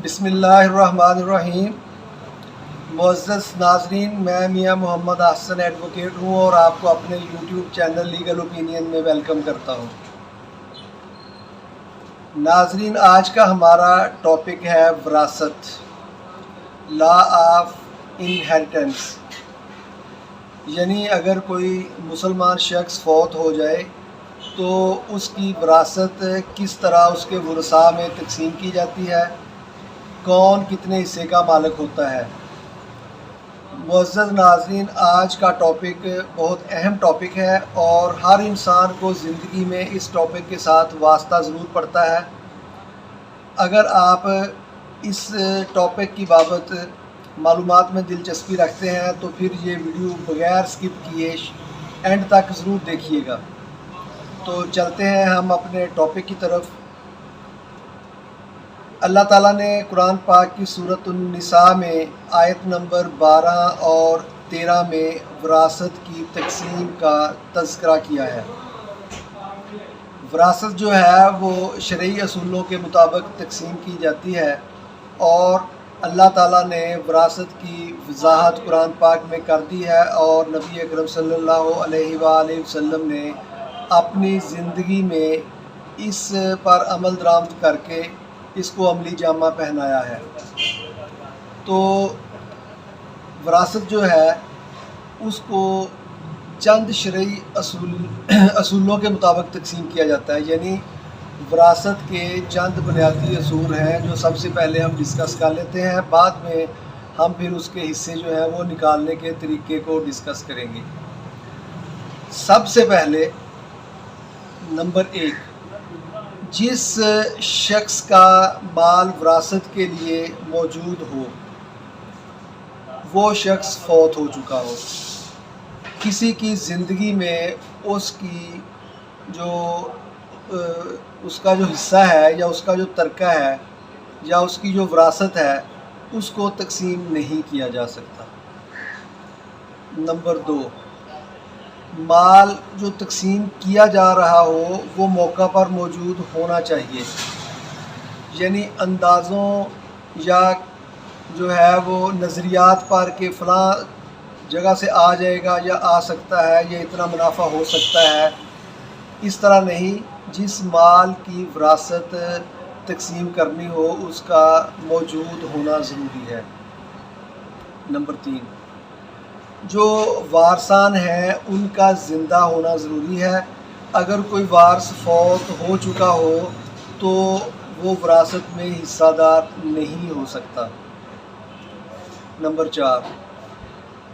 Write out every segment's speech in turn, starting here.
بسم اللہ الرحمن الرحیم۔ معزز ناظرین، میں میاں محمد احسن ایڈوکیٹ ہوں اور آپ کو اپنے یوٹیوب چینل لیگل اوپینین میں ویلکم کرتا ہوں۔ ناظرین، آج کا ہمارا ٹاپک ہے وراثت، لا آف انہیریٹنس، یعنی اگر کوئی مسلمان شخص فوت ہو جائے تو اس کی وراثت کس طرح اس کے ورثاء میں تقسیم کی جاتی ہے، کون کتنے حصے کا مالک ہوتا ہے۔ معزز ناظرین، آج کا ٹاپک بہت اہم ٹاپک ہے اور ہر انسان کو زندگی میں اس ٹاپک کے ساتھ واسطہ ضرور پڑتا ہے۔ اگر آپ اس ٹاپک کی بابت معلومات میں دلچسپی رکھتے ہیں تو پھر یہ ویڈیو بغیر سکپ کیے اینڈ تک ضرور دیکھیے گا۔ تو چلتے ہیں ہم اپنے ٹاپک کی طرف۔ اللہ تعالیٰ نے قرآن پاک کی سورۃ النساء میں آیت نمبر 12 اور 13 میں وراثت کی تقسیم کا تذکرہ کیا ہے۔ وراثت جو ہے وہ شرعی اصولوں کے مطابق تقسیم کی جاتی ہے اور اللہ تعالیٰ نے وراثت کی وضاحت قرآن پاک میں کر دی ہے اور نبی اکرم صلی اللہ علیہ وآلہ وسلم نے اپنی زندگی میں اس پر عمل درآمد کر کے اس کو عملی جامہ پہنایا ہے۔ تو وراثت جو ہے اس کو چند شرعی اصولوں کے مطابق تقسیم کیا جاتا ہے، یعنی وراثت کے چند بنیادی اصول ہیں جو سب سے پہلے ہم ڈسکس کر لیتے ہیں، بعد میں ہم پھر اس کے حصے جو ہیں وہ نکالنے کے طریقے کو ڈسکس کریں گے۔ سب سے پہلے نمبر 1، جس شخص کا مال وراثت کے لیے موجود ہو وہ شخص فوت ہو چکا ہو، کسی کی زندگی میں اس کا جو حصہ ہے یا اس کا جو ترکہ ہے یا اس کی جو وراثت ہے اس کو تقسیم نہیں کیا جا سکتا۔ نمبر 2، مال جو تقسیم کیا جا رہا ہو وہ موقع پر موجود ہونا چاہیے، یعنی اندازوں یا جو ہے وہ نظریات پر کہ فلاں جگہ سے آ جائے گا یا آ سکتا ہے یا اتنا منافع ہو سکتا ہے، اس طرح نہیں۔ جس مال کی وراثت تقسیم کرنی ہو اس کا موجود ہونا ضروری ہے۔ نمبر 3، جو وارثان ہیں ان کا زندہ ہونا ضروری ہے۔ اگر کوئی وارث فوت ہو چکا ہو تو وہ وراثت میں حصہ دار نہیں ہو سکتا۔ نمبر 4،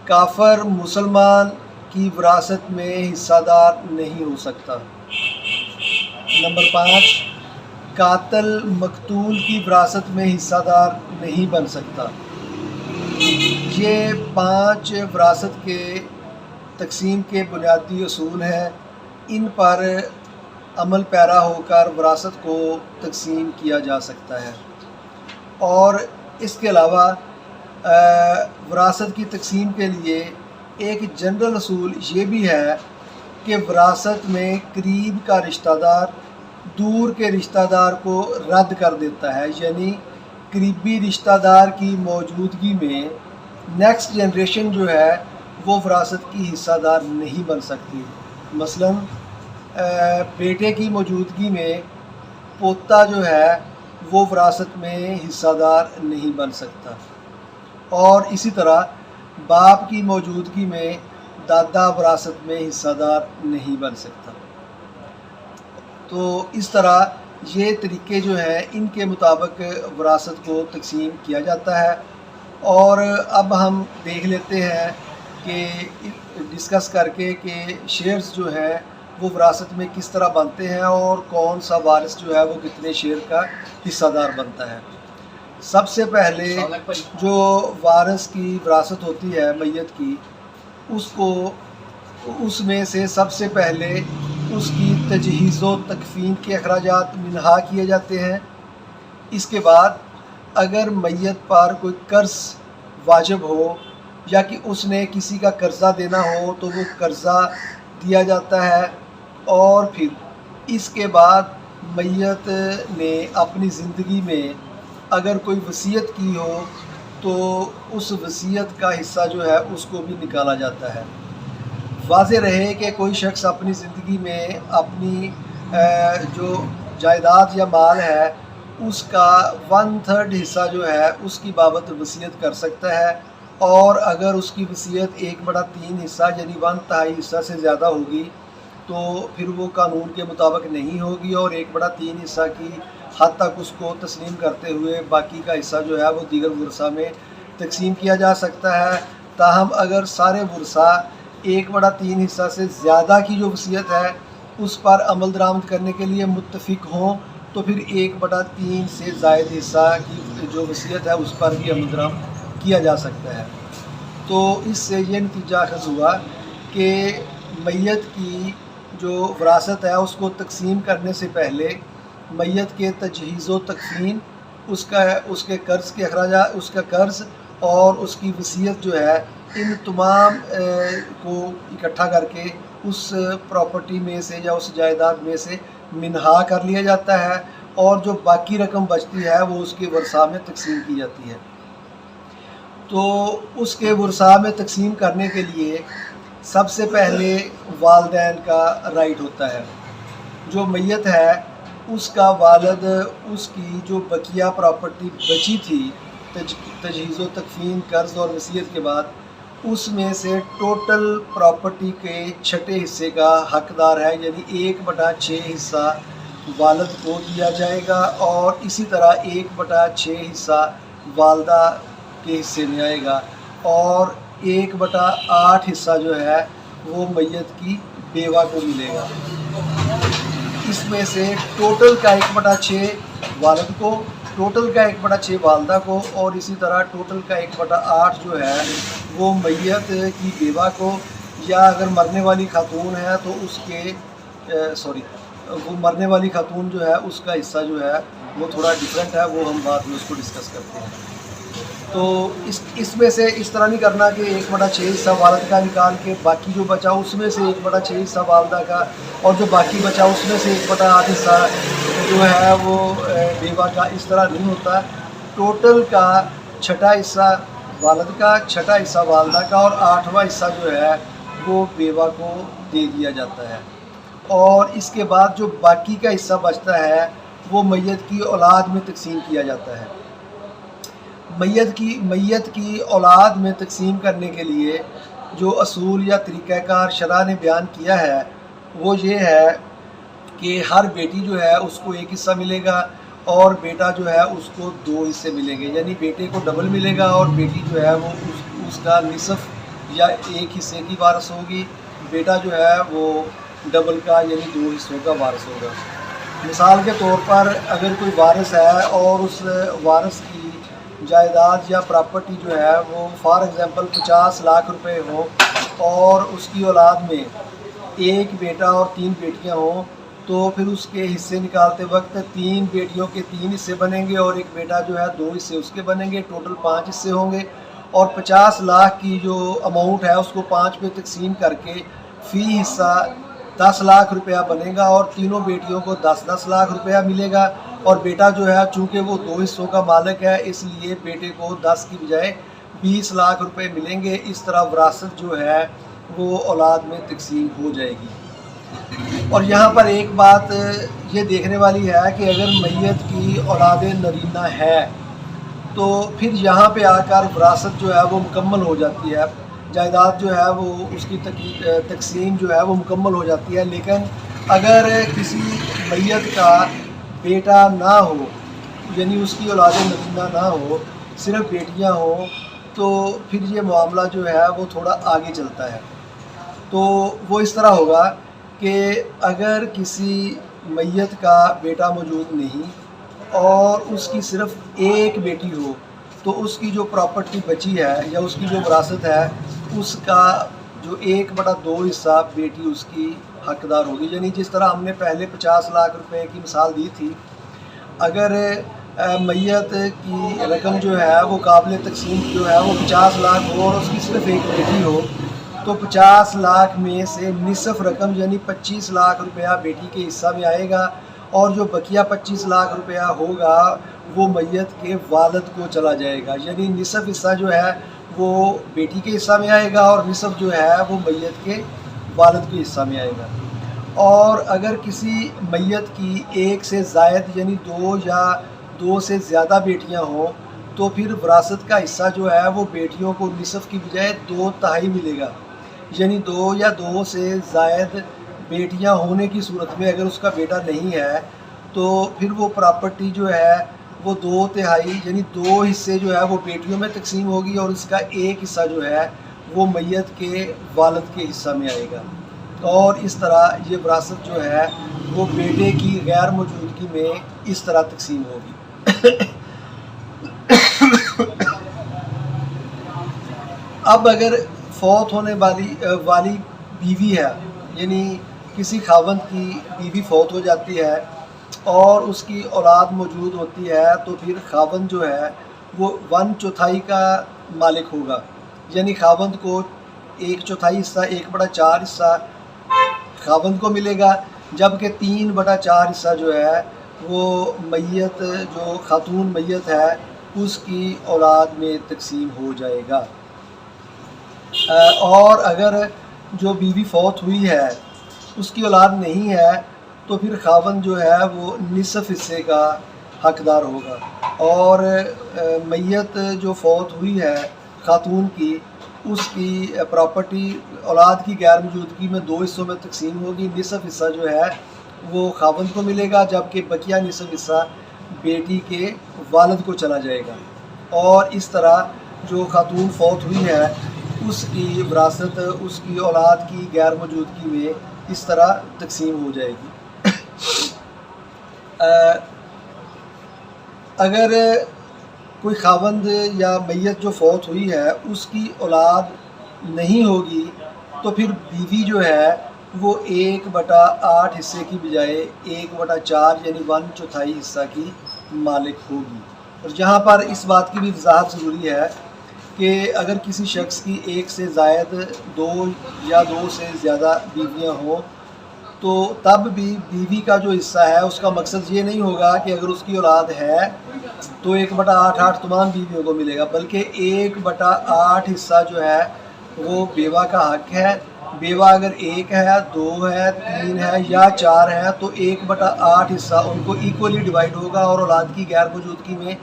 کافر مسلمان کی وراثت میں حصہ دار نہیں ہو سکتا۔ نمبر 5، قاتل مقتول کی وراثت میں حصہ دار نہیں بن سکتا۔ یہ 5 وراثت کے تقسیم کے بنیادی اصول ہیں، ان پر عمل پیرا ہو کر وراثت کو تقسیم کیا جا سکتا ہے۔ اور اس کے علاوہ وراثت کی تقسیم کے لیے ایک جنرل اصول یہ بھی ہے کہ وراثت میں قریب کا رشتہ دار دور کے رشتہ دار کو رد کر دیتا ہے، یعنی قریبی رشتہ دار کی موجودگی میں نیکسٹ جنریشن جو ہے وہ وراثت کی حصہ دار نہیں بن سکتی۔ مثلا بیٹے کی موجودگی میں پوتا جو ہے وہ وراثت میں حصہ دار نہیں بن سکتا، اور اسی طرح باپ کی موجودگی میں دادا وراثت میں حصہ دار نہیں بن سکتا۔ تو اس طرح یہ طریقے جو ہیں ان کے مطابق وراثت کو تقسیم کیا جاتا ہے۔ اور اب ہم دیکھ لیتے ہیں کہ ڈسکس کر کے کہ شیئرز جو ہیں وہ وراثت میں کس طرح بنتے ہیں اور کون سا وارث جو ہے وہ کتنے شیئر کا حصہ دار بنتا ہے۔ سب سے پہلے جو وارث کی وراثت ہوتی ہے میت کی، اس میں سے سب سے پہلے اس کی تجہیز و تکفین کے اخراجات منہا کیے جاتے ہیں۔ اس کے بعد اگر میت پر کوئی قرض واجب ہو یا کہ اس نے کسی کا قرضہ دینا ہو تو وہ قرضہ دیا جاتا ہے، اور پھر اس کے بعد میت نے اپنی زندگی میں اگر کوئی وصیت کی ہو تو اس وصیت کا حصہ جو ہے اس کو بھی نکالا جاتا ہے۔ واضح رہے کہ کوئی شخص اپنی زندگی میں اپنی جو جائیداد یا مال ہے اس کا 1/3 حصہ جو ہے اس کی بابت وصیت کر سکتا ہے، اور اگر اس کی وصیت 1/3 حصہ یعنی 1/3 حصہ سے زیادہ ہوگی تو پھر وہ قانون کے مطابق نہیں ہوگی، اور 1/3 حصہ کی حد تک اس کو تسلیم کرتے ہوئے باقی کا حصہ جو ہے وہ دیگر ورثاء میں تقسیم کیا جا سکتا ہے۔ تاہم اگر سارے ورثاء 1/3 حصہ سے زیادہ کی جو وصیت ہے اس پر عمل درآمد کرنے کے لیے متفق ہوں تو پھر 1/3 سے زائد حصہ کی جو وصیت ہے اس پر بھی عمل درآمد کیا جا سکتا ہے۔ تو اس سے یہ نتیجہ اخذ ہوا کہ میت کی جو وراثت ہے اس کو تقسیم کرنے سے پہلے میت کے تجہیز و تکفین، اس کے قرض کے اخراجات، اس کا قرض اور اس کی وصیت جو ہے، ان تمام کو اکٹھا کر کے اس پراپرٹی میں سے یا اس جائیداد میں سے منہا کر لیا جاتا ہے، اور جو باقی رقم بچتی ہے وہ اس کے ورثاء میں تقسیم کی جاتی ہے۔ تو اس کے ورثاء میں تقسیم کرنے کے لیے سب سے پہلے والدین کا رائٹ ہوتا ہے۔ جو میت ہے اس کا والد اس کی جو بقیہ پراپرٹی بچی تھی تجہیز و تکفین، قرض اور وصیت کے بعد، اس میں سے ٹوٹل پراپرٹی کے 6 حصے کا حقدار ہے، یعنی 1/6 حصہ والد کو دیا جائے گا، اور اسی طرح 1/6 حصہ والدہ کے حصے میں آئے گا، اور 1/8 حصہ جو ہے وہ میت کی بیوہ کو ملے گا۔ اس میں سے ٹوٹل کا 1/6 والد کو، ٹوٹل کا 1/6 والدہ کو، اور اسی طرح ٹوٹل کا 1/8 جو ہے وہ میت کی بیوہ کو، یا اگر مرنے والی خاتون ہے تو اس کے وہ مرنے والی خاتون جو ہے اس کا حصہ جو ہے وہ تھوڑا ڈفرینٹ ہے، وہ ہم بعد میں اس کو ڈسکس کرتے ہیں۔ تو اس میں سے اس طرح نہیں کرنا کہ 1/6 حصہ والد کا نکال کے باقی جو بچا اس میں سے 1/6 حصہ والدہ کا، اور جو باقی بچا اس میں سے 1/8 حصہ جو ہے وہ بیوہ کا، اس طرح نہیں ہوتا۔ ٹوٹل کا 6واں حصہ والد کا، 6واں حصہ والدہ کا، اور 8واں حصہ جو ہے وہ بیوہ کو دے دیا جاتا ہے، اور اس کے بعد جو باقی کا حصہ بچتا ہے وہ میت کی اولاد میں تقسیم کیا جاتا ہے۔ میت کی اولاد میں تقسیم کرنے کے لیے جو اصول یا طریقہ کار شرع نے بیان کیا ہے وہ یہ ہے کہ ہر بیٹی جو ہے اس کو 1 حصہ ملے گا، اور بیٹا جو ہے اس کو 2 حصے ملیں گے، یعنی بیٹے کو ڈبل ملے گا، اور بیٹی جو ہے وہ اس کا نصف یا 1 حصے کی وارث ہوگی۔ بیٹا جو ہے وہ ڈبل کا یعنی 2 حصوں کا وارث ہوگا۔ مثال کے طور پر اگر کوئی وارث ہے اور اس وارث کی جائیداد یا پراپرٹی جو ہے وہ فار ایگزامپل 50 لاکھ روپے ہو، اور اس کی اولاد میں 1 بیٹا اور 3 بیٹیاں ہوں، تو پھر اس کے حصے نکالتے وقت 3 بیٹیوں کے 3 حصے بنیں گے، اور 1 بیٹا جو ہے 2 حصے اس کے بنیں گے، ٹوٹل 5 حصے ہوں گے، اور 50 لاکھ کی جو اماؤنٹ ہے اس کو 5 پہ تقسیم کر کے فی حصہ 10 لاکھ روپیہ بنے گا، اور تینوں بیٹیوں کو 10 لاکھ روپیہ ملے گا، اور بیٹا جو ہے چونکہ وہ 2 حصوں کا مالک ہے اس لیے بیٹے کو 10 کی بجائے 20 لاکھ روپے ملیں گے۔ اس طرح وراثت جو ہے وہ اولاد میں تقسیم ہو جائے گی۔ اور یہاں پر ایک بات یہ دیکھنے والی ہے کہ اگر میت کی اولاد نرینہ ہے تو پھر یہاں پہ آ کر وراثت جو ہے وہ مکمل ہو جاتی ہے، جائیداد جو ہے وہ اس کی تقسیم جو ہے وہ مکمل ہو جاتی ہے۔ لیکن اگر کسی میت کا بیٹا نہ ہو، یعنی اس کی اولاد نرینہ نہ ہو، صرف بیٹیاں ہوں، تو پھر یہ معاملہ جو ہے وہ تھوڑا آگے چلتا ہے۔ تو وہ اس طرح ہوگا کہ اگر کسی میت کا بیٹا موجود نہیں اور اس کی صرف 1 بیٹی ہو، تو اس کی جو پراپرٹی بچی ہے یا اس کی جو وراثت ہے اس کا جو 1/2 حصہ بیٹی اس کی حقدار ہوگی۔ یعنی جس طرح ہم نے پہلے 50 لاکھ روپے کی مثال دی تھی، اگر میت کی رقم جو ہے وہ قابل تقسیم جو ہے وہ 50 لاکھ ہو اور اس کی صرف 1 بیٹی ہو، تو 50 لاکھ میں سے نصف رقم یعنی 25 لاکھ روپیہ بیٹی کے حصہ میں آئے گا، اور جو بقیہ 25 لاکھ روپیہ ہوگا وہ میت کے والد کو چلا جائے گا، یعنی نصف حصہ جو ہے وہ بیٹی کے حصہ میں آئے گا اور نصف جو ہے وہ میت کے والد کے حصہ میں آئے گا۔ اور اگر کسی میت کی ایک سے زائد یعنی دو یا دو سے زیادہ بیٹیاں ہوں تو پھر وراثت کا حصہ جو ہے وہ بیٹیوں کو نصف کی بجائے 2/3 ملے گا، یعنی دو یا دو سے زائد بیٹیاں ہونے کی صورت میں اگر اس کا بیٹا نہیں ہے تو پھر وہ پراپرٹی جو ہے وہ 2/3 یعنی 2 حصے جو ہے وہ بیٹیوں میں تقسیم ہوگی اور اس کا ایک حصہ جو ہے وہ میت کے والد کے حصہ میں آئے گا، اور اس طرح یہ وراثت جو ہے وہ بیٹے کی غیر موجودگی میں اس طرح تقسیم ہوگی۔ اب اگر فوت ہونے والی بیوی ہے، یعنی کسی خاوند کی بیوی فوت ہو جاتی ہے اور اس کی اولاد موجود ہوتی ہے تو پھر خاوند جو ہے وہ 1/4 کا مالک ہوگا، یعنی خاوند کو 1/4 حصہ 1/4 حصہ خاوند کو ملے گا، جبکہ 3/4 حصہ جو ہے وہ میت جو خاتون میت ہے اس کی اولاد میں تقسیم ہو جائے گا۔ اور اگر جو بیوی فوت ہوئی ہے اس کی اولاد نہیں ہے تو پھر خاوند جو ہے وہ نصف حصے کا حقدار ہوگا، اور میت جو فوت ہوئی ہے خاتون کی اس کی پراپرٹی اولاد کی غیر موجودگی میں 2 حصوں میں تقسیم ہوگی، نصف حصہ جو ہے وہ خاوند کو ملے گا جبکہ بقیہ نصف حصہ بیٹی کے والد کو چلا جائے گا، اور اس طرح جو خاتون فوت ہوئی ہے اس کی وراثت اس کی اولاد کی غیر موجودگی میں اس طرح تقسیم ہو جائے گی۔ اگر کوئی خاوند یا میت جو فوت ہوئی ہے اس کی اولاد نہیں ہوگی تو پھر بیوی جو ہے وہ 1/8 حصے کی بجائے 1/4 یعنی 1/4 حصہ کی مالک ہوگی۔ اور یہاں پر اس بات کی بھی وضاحت ضروری ہے کہ اگر کسی شخص کی ایک سے زائد 2 یا 2 سے زیادہ بیویاں ہوں تو تب بھی بیوی کا جو حصہ ہے اس کا مقصد یہ نہیں ہوگا کہ اگر اس کی اولاد ہے تو 1/8 تمام بیویوں کو ملے گا، بلکہ 1/8 حصہ جو ہے وہ بیوہ کا حق ہے۔ بیوہ اگر 1 ہے 2 ہے 3 ہے یا 4 ہے تو 1/8 حصہ ان کو ایکولی ڈیوائیڈ ہوگا، اور اولاد کی غیر موجودگی میں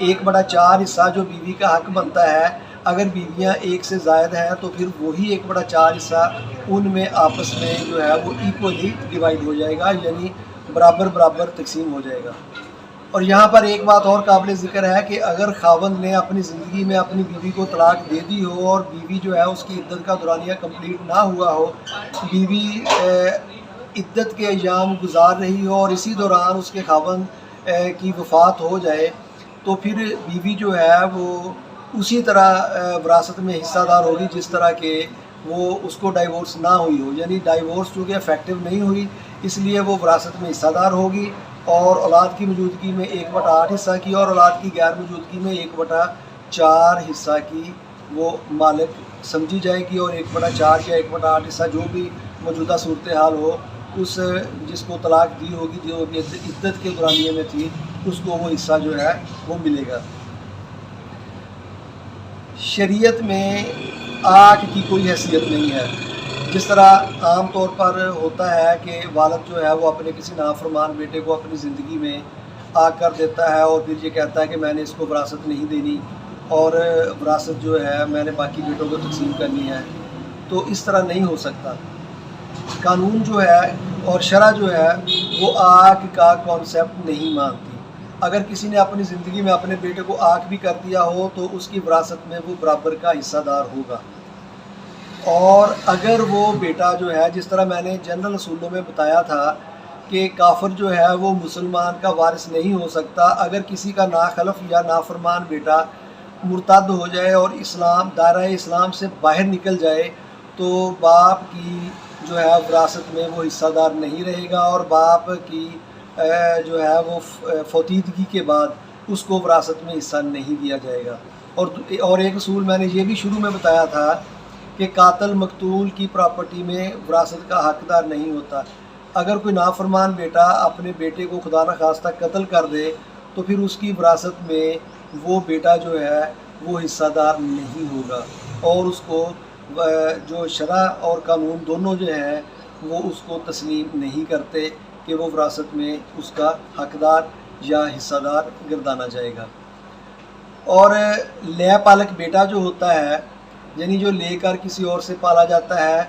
1/4 حصہ جو بیوی کا حق بنتا ہے اگر بیویاں 1 سے زائد ہیں تو پھر وہی 1/4 حصہ ان میں آپس میں جو ہے وہ ایکولی ڈیوائیڈ ہو جائے گا، یعنی برابر برابر تقسیم ہو جائے گا۔ اور یہاں پر ایک بات اور قابل ذکر ہے کہ اگر خاوند نے اپنی زندگی میں اپنی بیوی کو طلاق دے دی ہو اور بیوی جو ہے اس کی عدت کا دورانیہ کمپلیٹ نہ ہوا ہو، بیوی عدت کے ایام گزار رہی ہو اور اسی دوران اس کے خاوند کی وفات ہو جائے تو پھر بیوی جو ہے وہ اسی طرح وراثت میں حصہ دار ہوگی جس طرح کہ وہ اس کو ڈائیورس نہ ہوئی ہو، یعنی ڈائیورس چونکہ افیکٹو نہیں ہوئی اس لیے وہ وراثت میں حصہ دار ہوگی، اور اولاد کی موجودگی میں 1/8 حصہ کی اور اولاد کی غیر موجودگی میں 1/4 حصہ کی وہ مالک سمجھی جائے گی، اور 1/4 یا 1/8 حصہ جو بھی موجودہ صورتحال ہو اس جس کو طلاق دی ہوگی جو بھی عدت کے دورانیے میں تھی اس کو وہ حصہ جو ہے وہ ملے گا۔ شریعت میں آگ کی کوئی حیثیت نہیں ہے، جس طرح عام طور پر ہوتا ہے کہ والد جو ہے وہ اپنے کسی نافرمان بیٹے کو اپنی زندگی میں آگ کر دیتا ہے اور پھر یہ کہتا ہے کہ میں نے اس کو وراثت نہیں دینی اور وراثت جو ہے میں نے باقی بیٹوں کو تقسیم کرنی ہے، تو اس طرح نہیں ہو سکتا۔ قانون جو ہے اور شرع جو ہے وہ آگ کا کانسیپٹ نہیں مانتی۔ اگر کسی نے اپنی زندگی میں اپنے بیٹے کو آگ بھی کر دیا ہو تو اس کی وراثت میں وہ برابر کا حصہ دار ہوگا، اور اگر وہ بیٹا جو ہے جس طرح میں نے جنرل اصولوں میں بتایا تھا کہ کافر جو ہے وہ مسلمان کا وارث نہیں ہو سکتا، اگر کسی کا ناخلف یا نافرمان بیٹا مرتد ہو جائے اور دائرہ اسلام سے باہر نکل جائے تو باپ کی جو ہے وراثت میں وہ حصہ دار نہیں رہے گا، اور باپ کی جو ہے وہ فوتیدگی کے بعد اس کو وراثت میں حصہ نہیں دیا جائے گا۔ اور ایک اصول میں نے یہ بھی شروع میں بتایا تھا کہ قاتل مقتول کی پراپرٹی میں وراثت کا حقدار نہیں ہوتا۔ اگر کوئی نافرمان بیٹا اپنے بیٹے کو خدا نخواستہ قتل کر دے تو پھر اس کی وراثت میں وہ بیٹا جو ہے وہ حصہ دار نہیں ہوگا، اور اس کو جو شرع اور قانون دونوں جو ہیں وہ اس کو تسلیم نہیں کرتے کہ وہ وراثت میں اس کا حقدار یا حصہ دار گردانا جائے گا۔ اور لے پالک بیٹا جو ہوتا ہے، یعنی جو لے کر کسی اور سے پالا جاتا ہے،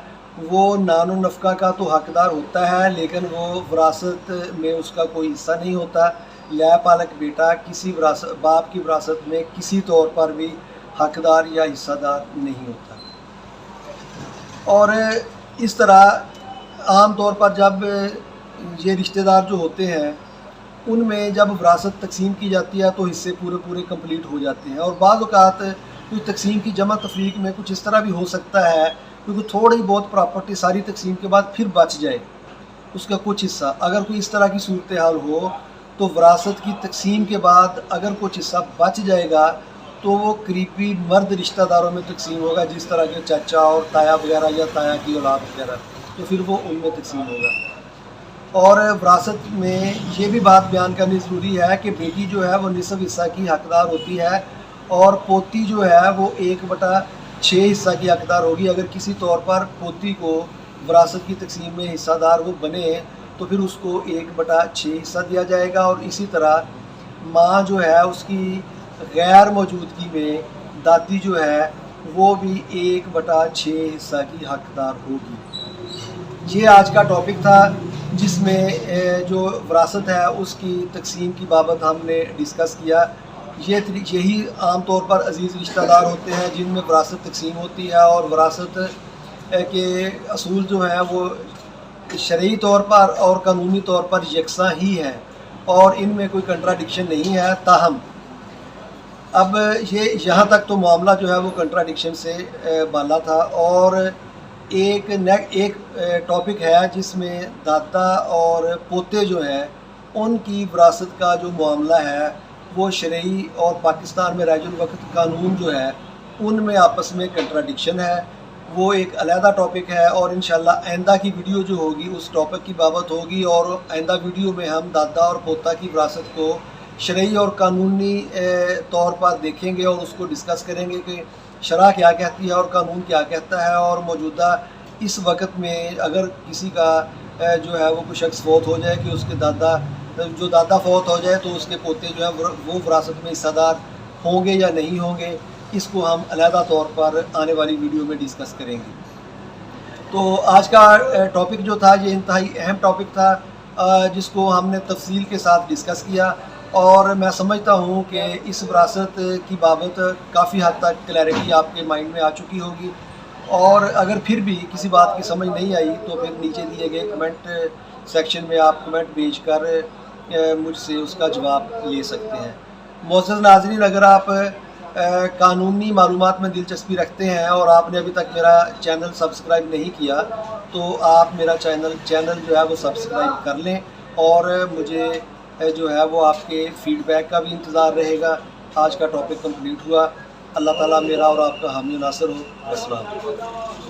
وہ نان و نفقہ کا تو حقدار ہوتا ہے، لیکن وہ وراثت میں اس کا کوئی حصہ نہیں ہوتا۔ لے پالک بیٹا کسی باپ کی وراثت میں کسی طور پر بھی حقدار یا حصہ دار نہیں ہوتا۔ اور اس طرح عام طور پر جب یہ رشتہ دار جو ہوتے ہیں ان میں جب وراثت تقسیم کی جاتی ہے تو حصے پورے کمپلیٹ ہو جاتے ہیں، اور بعض اوقات کچھ تقسیم کی جمع تفریق میں کچھ اس طرح بھی ہو سکتا ہے کیونکہ تھوڑی بہت پراپرٹی ساری تقسیم کے بعد پھر بچ جائے اس کا کچھ حصہ۔ اگر کوئی اس طرح کی صورتحال ہو تو وراثت کی تقسیم کے بعد اگر کچھ حصہ بچ جائے گا تو وہ قریبی مرد رشتہ داروں میں تقسیم ہوگا، جس طرح کے چاچا اور تایا وغیرہ یا تایا کی اولاد وغیرہ، تو پھر وہ ان میں تقسیم ہوگا۔ اور وراثت میں یہ بھی بات بیان کرنی ضروری ہے کہ بیٹی جو ہے وہ نصف حصہ کی حقدار ہوتی ہے، اور پوتی جو ہے وہ 1/6 حصہ کی حقدار ہوگی۔ اگر کسی طور پر پوتی کو وراثت کی تقسیم میں حصہ دار وہ بنے تو پھر اس کو 1/6 حصہ دیا جائے گا، اور اسی طرح ماں جو ہے اس کی غیر موجودگی میں دادی جو ہے وہ بھی 1/6 حصہ کی حقدار ہوگی۔ یہ آج کا ٹاپک تھا جس میں جو وراثت ہے اس کی تقسیم کی بابت ہم نے ڈسکس کیا۔ یہی عام طور پر عزیز رشتہ دار ہوتے ہیں جن میں وراثت تقسیم ہوتی ہے، اور وراثت کے اصول جو ہیں وہ شرعی طور پر اور قانونی طور پر یکساں ہی ہیں، اور ان میں کوئی کنٹراڈکشن نہیں ہے۔ تاہم اب یہاں تک تو معاملہ جو ہے وہ کنٹراڈکشن سے بالا تھا، اور ایک ٹاپک ہے جس میں دادا اور پوتے جو ہیں ان کی وراثت کا جو معاملہ ہے وہ شرعی اور پاکستان میں رائج الوقت قانون جو ہے ان میں آپس میں کنٹراڈکشن ہے۔ وہ ایک علیحدہ ٹاپک ہے، اور انشاءاللہ آئندہ کی ویڈیو جو ہوگی اس ٹاپک کی بابت ہوگی، اور آئندہ ویڈیو میں ہم دادا اور پوتا کی وراثت کو شرعی اور قانونی طور پر دیکھیں گے اور اس کو ڈسکس کریں گے کہ شرع کیا کہتی ہے اور قانون کیا کہتا ہے، اور موجودہ اس وقت میں اگر کسی کا جو ہے وہ کوئی شخص فوت ہو جائے کہ اس کے دادا فوت ہو جائے تو اس کے پوتے جو ہے وہ وراثت میں حصہ دار ہوں گے یا نہیں ہوں گے، اس کو ہم علیحدہ طور پر آنے والی ویڈیو میں ڈسکس کریں گے۔ تو آج کا ٹاپک جو تھا یہ انتہائی اہم ٹاپک تھا جس کو ہم نے تفصیل کے ساتھ ڈسکس کیا، اور میں سمجھتا ہوں کہ اس وراثت کی بابت کافی حد تک کلیئرٹی آپ کے مائنڈ میں آ چکی ہوگی، اور اگر پھر بھی کسی بات کی سمجھ نہیں آئی تو پھر نیچے دیے گئے کمنٹ سیکشن میں آپ کمنٹ بھیج کر مجھ سے اس کا جواب لے سکتے ہیں۔ معزز ناظرین، اگر آپ قانونی معلومات میں دلچسپی رکھتے ہیں اور آپ نے ابھی تک میرا چینل سبسکرائب نہیں کیا تو آپ میرا چینل جو ہے وہ سبسکرائب کر لیں، اور مجھے جو ہے وہ آپ کے فیڈ بیک کا بھی انتظار رہے گا۔ آج کا ٹاپک کمپلیٹ ہوا۔ اللہ تعالیٰ میرا اور آپ کا حامی و ناصر ہو۔ السلام علیکم۔